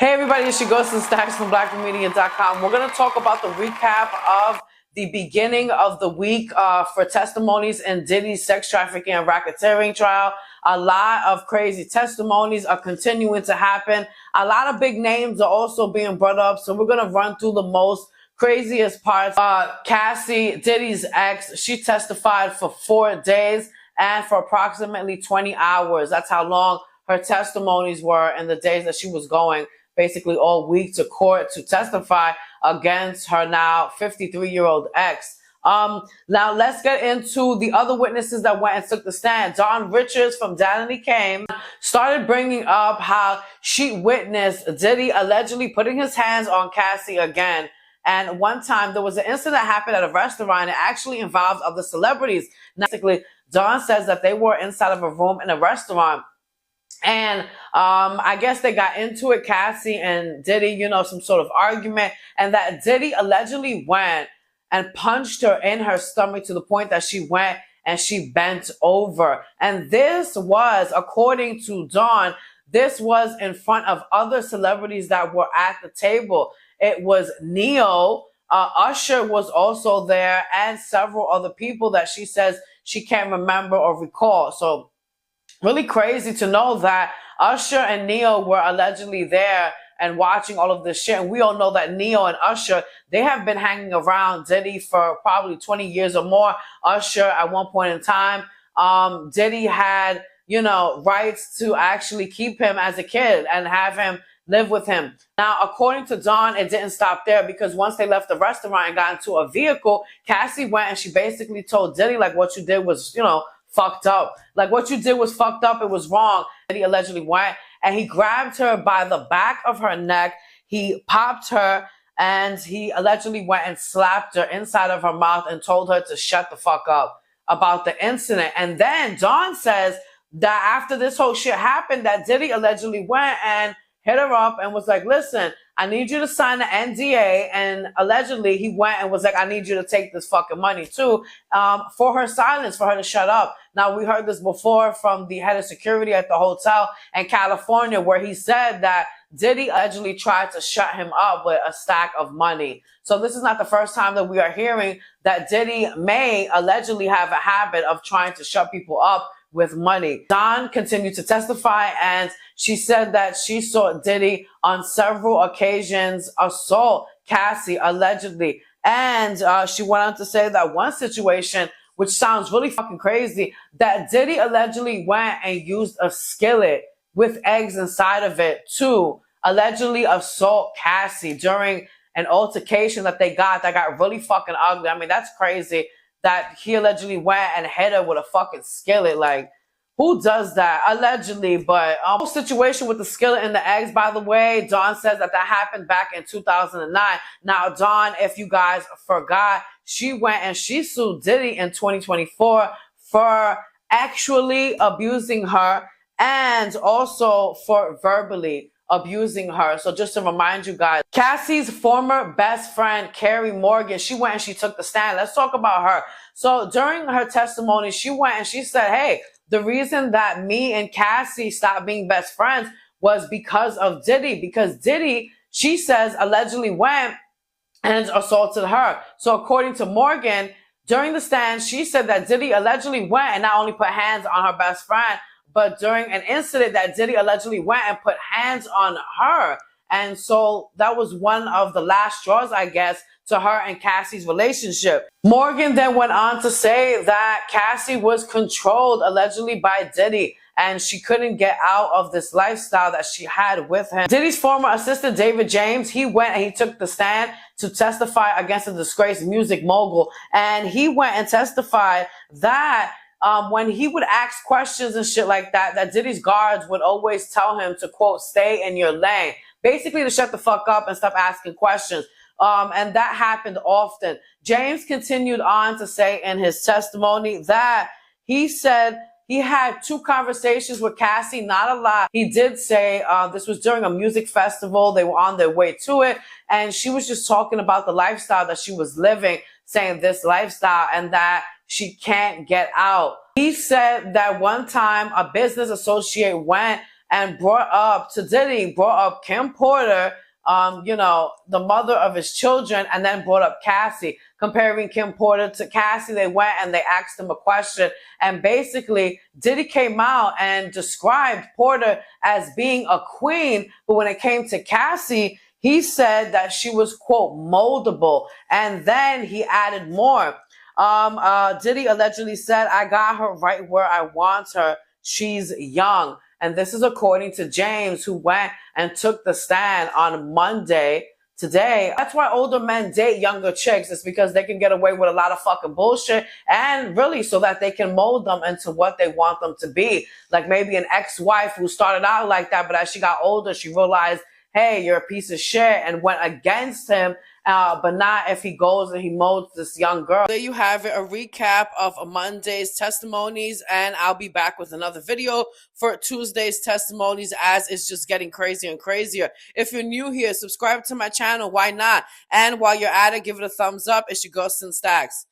Hey everybody, it's your Ghost and Stacks from blackmedia.com. We're going to talk about the recap of the beginning of the week for testimonies in Diddy's sex trafficking and racketeering trial. A lot of crazy testimonies are continuing to happen. A lot of big names are also being brought up, so we're going to run through the most craziest parts. Cassie, Diddy's ex, she testified for 4 days and for approximately 20 hours. That's how long her testimonies were in the days that she was going basically all week to court to testify against her now 53-year-old ex. Now let's get into the other witnesses that went and took the stand. Dawn Richards from Danity Kane started bringing up how she witnessed Diddy allegedly putting his hands on Cassie again. And one time there was an incident that happened at a restaurant. It actually involved other celebrities. Basically, Dawn says that they were inside of a room in a restaurant. And I guess they got into it, Cassie and Diddy, some sort of argument, and that Diddy allegedly went and punched her in her stomach to the point that she went and she bent over. And this was, according to Dawn, this was in front of other celebrities that were at the table. It was Neo, Usher was also there, and several other people that she says she can't remember or recall. So really crazy to know that Usher and Neo were allegedly there and watching all of this shit. And we all know that Neo and Usher, they have been hanging around Diddy for probably 20 years or more. Usher, at one point in time, Diddy had, rights to actually keep him as a kid and have him live with him. Now, according to Dawn, it didn't stop there, because once they left the restaurant and got into a vehicle, Cassie went and she basically told Diddy, like, what you did was, fucked up. Like, what you did was fucked up. It was wrong. And he allegedly went and he grabbed her by the back of her neck. He popped her and he allegedly went and slapped her inside of her mouth and told her to shut the fuck up about the incident. And then Dawn says that after this whole shit happened, that Diddy allegedly went and hit her up and was like, listen, I need you to sign the NDA. And allegedly he went and was like, I need you to take this fucking money too, for her silence, for her to shut up. Now, we heard this before from the head of security at the hotel in California, where he said that Diddy allegedly tried to shut him up with a stack of money. So this is not the first time that we are hearing that Diddy may allegedly have a habit of trying to shut people up with money. Dawn continued to testify, and she said that she saw Diddy on several occasions assault Cassie, allegedly. And she went on to say that one situation, which sounds really fucking crazy, that Diddy allegedly went and used a skillet with eggs inside of it to allegedly assault Cassie during an altercation that they got that got really fucking ugly. I mean, that's crazy that he allegedly went and hit her with a fucking skillet. Like, who does that? Allegedly. But whole situation with the skillet and the eggs, by the way, Dawn says that happened back in 2009. Now, Dawn, if you guys forgot, she went and she sued Diddy in 2024 for actually abusing her and also for verbally abusing her. So just to remind you guys, Cassie's former best friend, Carrie Morgan, she went and she took the stand. Let's talk about her. So during her testimony, she went and she said, hey, the reason that me and Cassie stopped being best friends was because of Diddy. Because Diddy, she says, allegedly went and assaulted her. So according to Morgan, during the stand, she said that Diddy allegedly went and not only put hands on her best friend, but during an incident that Diddy allegedly went and put hands on her. And so that was one of the last straws, I guess, to her and Cassie's relationship. Morgan then went on to say that Cassie was controlled allegedly by Diddy, and she couldn't get out of this lifestyle that she had with him. Diddy's former assistant, David James, he went and he took the stand to testify against the disgraced music mogul. And he went and testified that when he would ask questions and shit like that, that Diddy's guards would always tell him to, quote, stay in your lane. Basically to shut the fuck up and stop asking questions. And that happened often. James continued on to say in his testimony that he said he had 2 conversations with Cassie, not a lot. He did say this was during a music festival. They were on their way to it. And she was just talking about the lifestyle that she was living, saying this lifestyle and that she can't get out. He said that one time a business associate went and brought up Kim Porter, the mother of his children, and then brought up Cassie. Comparing Kim Porter to Cassie, they went and they asked him a question. And basically, Diddy came out and described Porter as being a queen. But when it came to Cassie, he said that she was, quote, moldable. And then he added more. Diddy allegedly said, I got her right where I want her. She's young. And this is according to James, who went and took the stand on Monday today. That's why older men date younger chicks. It's because they can get away with a lot of fucking bullshit, and really so that they can mold them into what they want them to be. Like maybe an ex-wife who started out like that, but as she got older, she realized, hey, you're a piece of shit, and went against him. But not if he goes and he molds this young girl. There you have it, a recap of Monday's testimonies, and I'll be back with another video for Tuesday's testimonies, as it's just getting crazier and crazier. If you're new here, subscribe to my channel. Why not? And while you're at it, give it a thumbs up. It's your girl Sin Stacks.